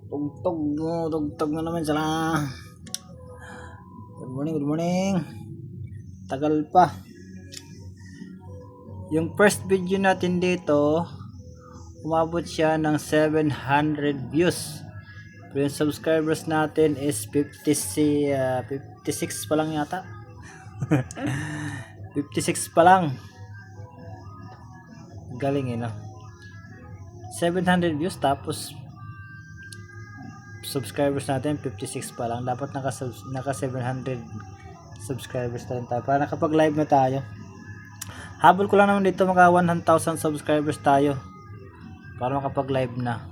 Tugtog na naman sila. Good morning, good morning. Tagal pa. Yung first video natin dito, umabot siya ng 700 views. Pero yung subscribers natin is 56 pa lang yata. 56 pa lang. Galing no? 700 views tapos subscribers natin 56 pa lang. Dapat naka 700 subscribers tayo para nakapag live na tayo. Habol ko lang naman dito maka 100,000 subscribers tayo para makapag live na.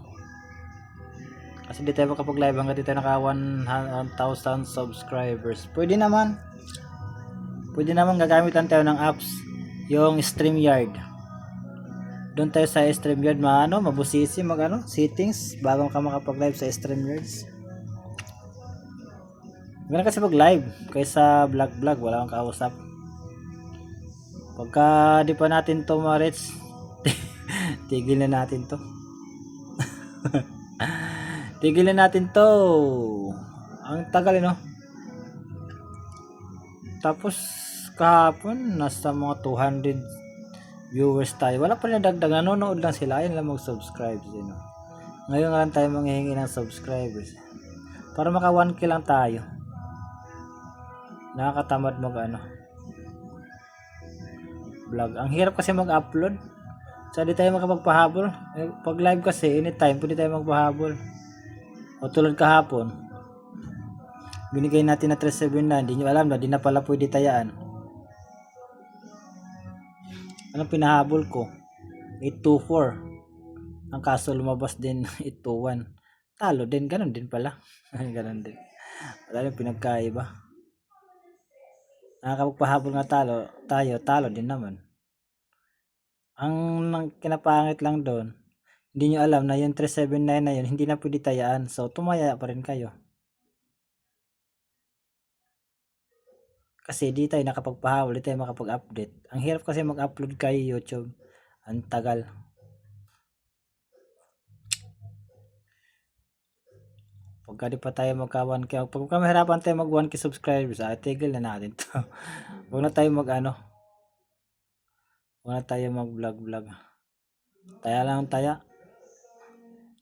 Kasi di tayo makapag live hanggang di tayo naka 1,000 subscribers. Pwede naman gagamit lang tayo ng apps, yung StreamYard. Doon tayo sa StreamYard mabusisi settings bago ka makapag live sa StreamYards. Ganun kasi pag live kaysa vlog wala kang kausap. Pagka di pa natin to ma-reach tigil na natin to. Tigil na natin to. Ang tagal Tapos kahapon nasa mga 200 viewers tayo. Wala pa rin dagdag, nanonood lang sila. Ayun lang mag-subscribe. Ngayon nga lang tayo manghihingi ng subscribers. Para maka 1k lang tayo. Nakakatamad vlog. Ang hirap kasi mag-upload. So di tayo makapagpahabol. Pag live kasi anytime pwede tayo magpahabol. O tulad kahapon. Binigay natin na 379. Hindi nyo alam na di na pala pwede tayaan. Anong pinahabol ko? 824. Ang kaso lumabas din 821. Talo din, ganun din pala. Ganun din. Wala rin pinagkaiba. Nakakapagpahabol nga talo din naman. Ang kinapangit lang doon, hindi nyo alam na yung 379 na yun, hindi na pwede tayaan. So, tumaya pa rin kayo. Kasi di tayo nakapagpahabol, di tayo makapag-update. Ang hirap kasi mag-upload kay YouTube. Ang tagal. Pagka di pa tayo magka 1k, pagka mahirapan tayo mag 1k subscribers, tigil na natin to. Huwag na tayo huwag na tayo mag vlog. Taya lang taya.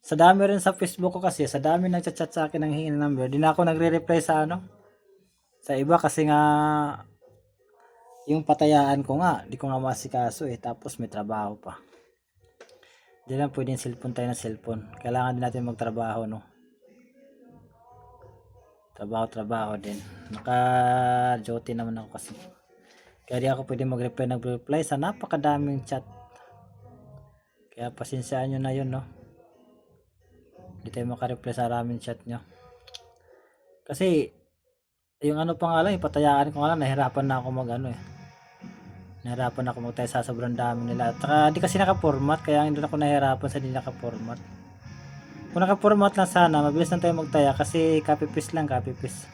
Sa dami rin sa Facebook ko kasi, sa dami nagchat-chat sa akin ng hingin number, di na ako nagre-reply sa sa iba kasi nga yung patayaan ko nga di ko nga masikaso tapos may trabaho pa. Di lang pwedeng cellphone tayo na cellphone, kailangan din natin magtrabaho trabaho din, naka duty naman ako kasi kaya di ako pwedeng mag-reply sa napakadaming chat, kaya pasensyaan nyo na yun di tayo maka-reply sa maraming chat nyo kasi yung yung patayaan ko nga lang, nahirapan na ako magtaya sa sobrang dami nila. At saka di kasi naka-format, kaya hindi ako nahirapan sa di naka-format. Kung naka-format lang sana, mabilis lang tayo magtaya kasi copy paste.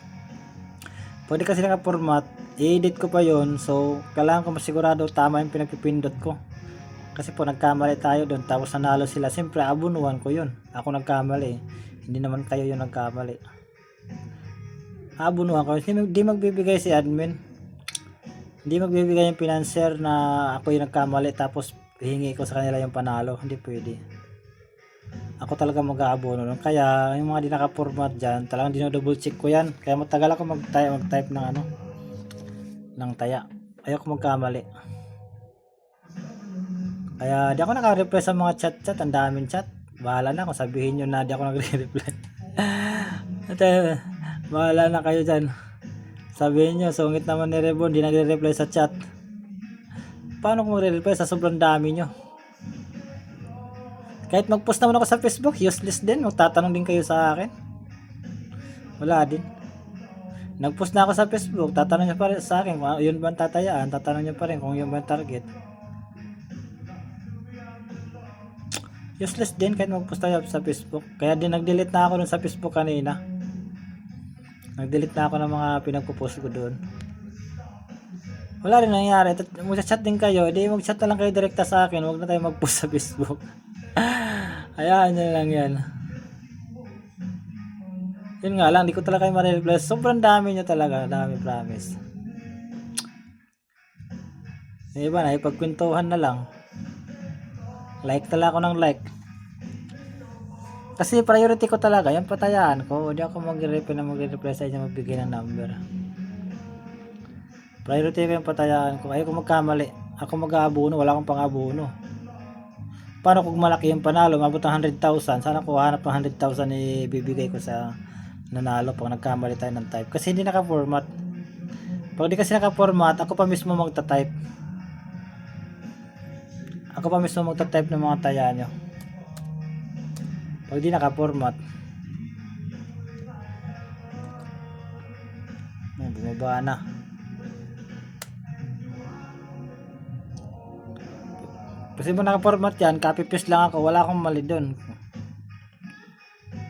Pwede kasi naka-format, i-edit ko pa yon, so kailangan ko masigurado tama yung pinagpipindot ko. Kasi po nagkamali tayo doon, tapos nanalo sila. Siyempre abunuan ko yun. Ako nagkamali, hindi naman kayo yung nagkamali. Abunuhan ko, hindi magbibigay si admin, hindi magbibigay yung financer na ako yung nagkamali tapos hihingi ko sa kanila yung panalo. Hindi pwede, ako talaga mag-aabono kaya yung mga di naka-format dyan talagang dinodouble check ko yan, kaya matagal ako mag-type ng taya, ayoko magkamali. Kaya di ako naka-reply sa mga chat, ang daming chat, bahala na kung sabihin nyo na di ako nagre-reply. At bahala na kayo dyan, sabihin nyo sungit naman ni Rebon, di nagre-reply sa chat. Paano kung magre-reply sa sobrang dami nyo? Kahit mag-post naman ako sa Facebook, useless din, magtatanong din kayo sa akin, wala din. Nag-post na ako sa Facebook, tatanong nyo pa rin sa akin kung yun ba ang tatayaan, tatanong nyo pa rin kung yun ba ang target. Useless din kahit mag-post tayo sa Facebook. Kaya din nag-delete na ako dun sa Facebook kanina. Nag-delete na ako ng mga pinagpo-post ko doon. Wala rin nangyari. Mag-chat din kayo. Hindi mag-chat na lang kayo direkta sa akin. Huwag na tayo mag-post sa Facebook. Hayaan nyo lang yan. Yun nga lang, di ko talaga kayo ma-reply. Sobrang dami nyo talaga, dami promise. Yung iba na, ipagkwentuhan na lang. Like talaga ako ng like. Kasi priority ko talaga, yung patayaan ko. Hindi ako mag-reply sa inyo magbigay ng number. Priority ko yung patayaan ko. Ayoko magkamali. Ako mag-aabuno, wala akong pang-abuno. Paano kung malaki yung panalo, mabot ng 100,000? Sana ko hanap ng 100,000 ibibigay ko sa nanalo pag nagkamali tayo ng type. Kasi hindi naka-format. Pag di kasi naka-format, ako pa mismo magta-type. Ako pa mismo magta-type ng mga taya nyo. Pag di naka-format. Bumaba na. Kasi mo naka-format yan, copy paste lang ako, wala akong mali doon.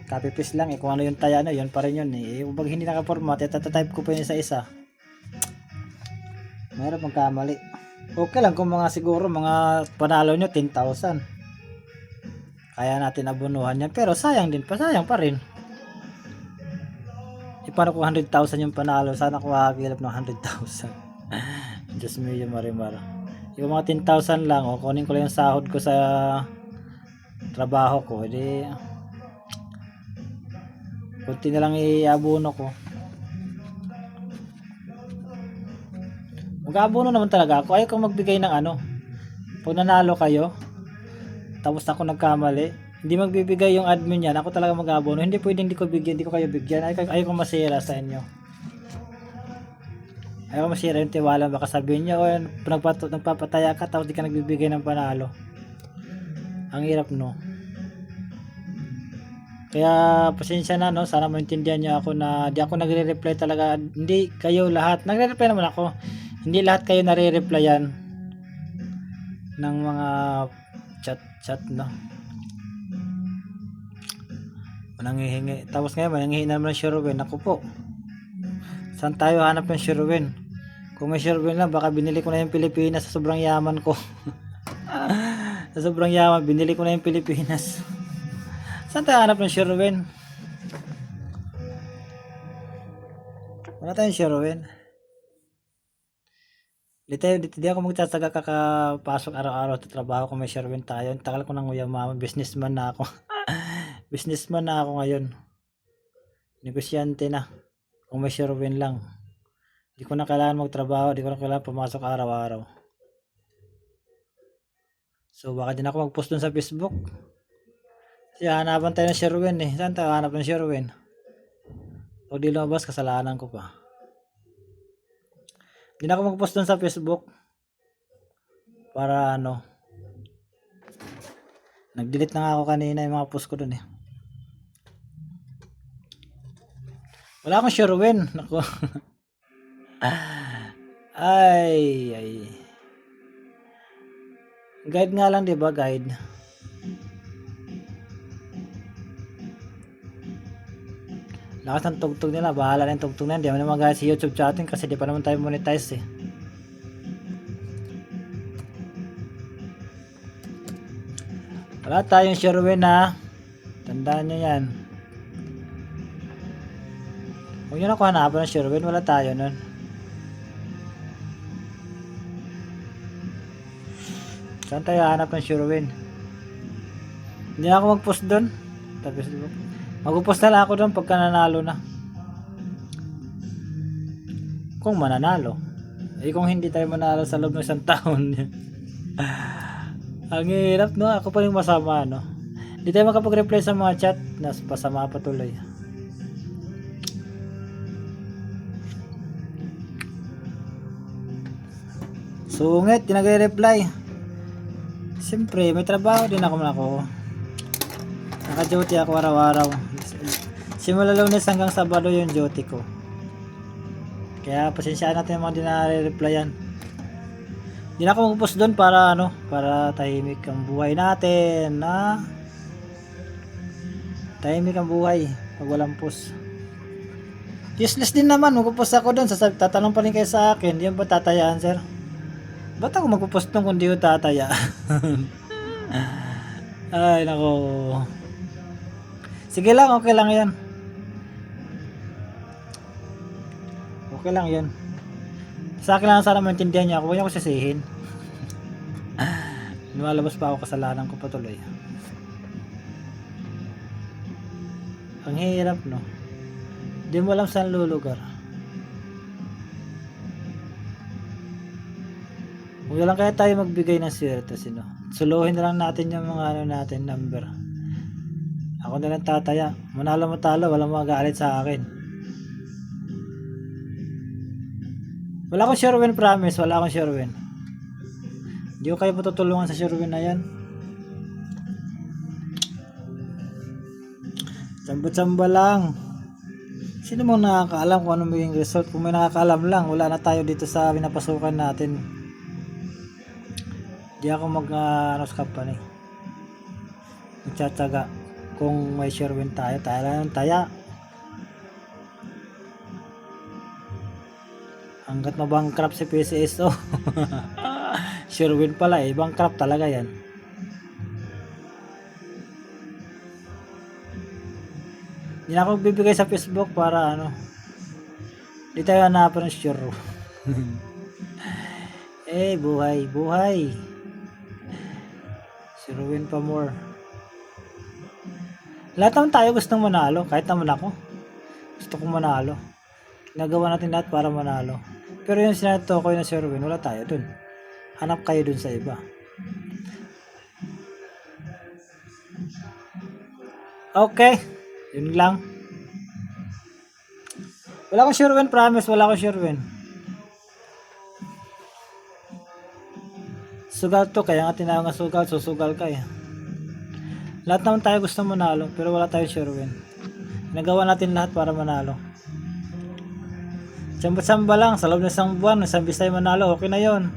Copy paste lang kung ano yung taya na, yun pa rin yun Pag hindi naka-format, type ko pa yun isa-isa. Mayroon pang kamali. Okay lang kung mga siguro mga panalo nyo 10,000. Kaya natin abunuhan yan, pero sayang pa rin. Paano kung 100,000 yung panalo? Sana ko makakilap ng 100,000. Diyos medyo marimar. Yung mga 10,000 lang, kunin ko lang yung sahod ko sa trabaho ko, kunti na lang iabuno ko. Mag-aabuno naman talaga ako. Ayaw kong magbigay ng pag nanalo kayo tapos ako nagkamali, hindi magbibigay yung admin yan, ako talaga mag-aabuno. Hindi pwedeng hindi ko kayo bigyan. Ayaw kong masira sa inyo. Ayaw masira yung tiwala. Baka sabihin nyo, nagpapataya ka tapos di ka nagbibigay ng panalo. Ang hirap, no? Kaya pasensya na, no? Sana maintindihan nyo ako na di ako nagre-reply talaga. Hindi kayo lahat. Nagre-reply naman ako. Hindi lahat kayo nare-replyan ng mga chat, no? Mananghihingi. Tapos ngayon, mananghihingi naman ng Sherwin. Ako po. Saan tayo hanap ng Sherwin? Kung may Sherwin lang, baka binili ko na yung Pilipinas sa sobrang yaman ko. Sa sobrang yaman, binili ko na yung Pilipinas. Saan tayo hanap ng Sherwin? Wala tayong Sherwin. Di ako magtataga kakapasok araw-araw sa trabaho kung may Sherwin tayo. Tagal ko nang uyaman. Businessman na ako. Businessman na ako ngayon. Negosyante na. Kung may Sherwin lang. Di ko na kailangan magtrabaho, di ko na kailangan pumasok araw-araw. So baka din ako mag-post dun sa Facebook. Kasi hanapan tayo ng Sherwin Saan tayo hanap ng Sherwin? Pag di lumabas, kasalanan ko pa. Di na ako mag-post dun sa Facebook. Para nag-delete na nga ako kanina yung mga post ko dun Wala akong Sherwin. Nako. ay guide nga lang, di ba? Guide. Lakas ng tugtog nila, bahala na yung tugtog na. Di naman guys si YouTube chatting kasi di pa naman tayo monetize Wala tayong Sherwin Tandaan nyo yan. Huwag nyo na kung hanapan ng Sherwin, wala tayo nun. Saan tayo hanap ng Sherwin? Hindi na ako mag-post doon. Mag-post na lang ako doon pagka nanalo na. Kung mananalo. Kung hindi tayo manalo sa loob ng isang taon. Ang hirap, no? Ako pa rin masama, no? Hindi tayo makapag-reply sa mga chat. Pasama pa tuloy. Sungit, tinagre-reply. Siyempre, may trabaho din ako. Naka-duty ako araw-araw. Simula Lunes hanggang Sabado yung duty ko. Kaya pasensyaan natin yung mga di na-replyan. Di na ako mag-post doon para para tahimik ang buhay natin. Tahimik ang buhay pag walang post. Useless din naman, mag-post ako doon. Tatanong pa rin kayo sa akin, di ba tatayaan, sir? Ba't ako magpo-post nung kung di ko tataya? Ay, nako. Sige lang, okay lang yan. Okay lang yun. Sa akin lang sana maintindihan niya ako. Huwag niya ako sisihin. Lumalabas pa ako, kasalanan ko pa tuloy. Ang hirap, no? Di mo alam saan lulugar. Huwag lang kaya tayo magbigay ng swerte, sino? Suluhin na lang natin yung mga natin, number. Ako na lang tataya. Manalo matalo, walang magagalit sa akin. Wala akong sure win, promise. Wala akong sure win. Hindi ko kayo matutulungan sa sure win na yan. Samba-samba lang. Sino mo nakakaalam kung ano magiging result? Kung may nakakaalam lang, wala na tayo dito sa pinapasukan natin. Hindi ako ano sa company. Magtsatsaga. Kung may sure win tayo, tayo lang taya. Hanggat mabankrupt si PCSO. Sure win pala eh. Bankrupt talaga yan. Hindi na ako bibigay sa Facebook para ano. Hindi tayo hanapan ng sure. Eh, buhay, buhay. Sure win pa more. Lahat naman tayo gustong manalo. Kahit naman ako. Gusto kong manalo. Nagawa natin lahat para manalo. Pero yung sinato ko yung sure win, wala tayo dun. Hanap kayo dun sa iba. Okay. Yun lang. Wala akong sure win, promise. Wala akong sure win. Sugal to, kaya nga tinawag nga sugal. Susugal ka eh. Lahat naman tayo gusto manalo, pero wala tayong sure win. Nagawa natin lahat para manalo. Samba-samba lang, sa loob ng isang buwan, isang bis tayo manalo, okay na yon.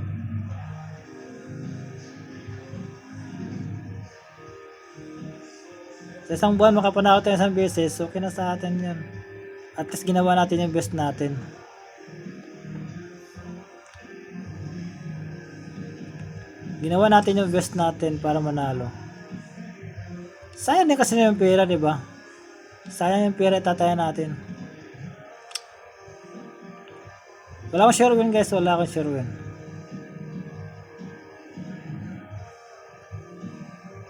Sa isang buwan, makapanalo tayo isang beses, okay na sa atin yan. At least ginawa natin yung best natin. Ginawa natin yung best natin para manalo. Sayang din kasi na yung pera, diba? Sayang yung pera itataya natin. Wala akong sure win guys, wala akong sure win.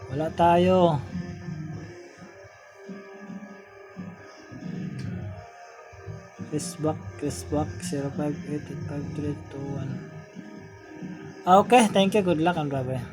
Wala tayo. Chris back 05885321. Okay, thank you, good luck and bye bye.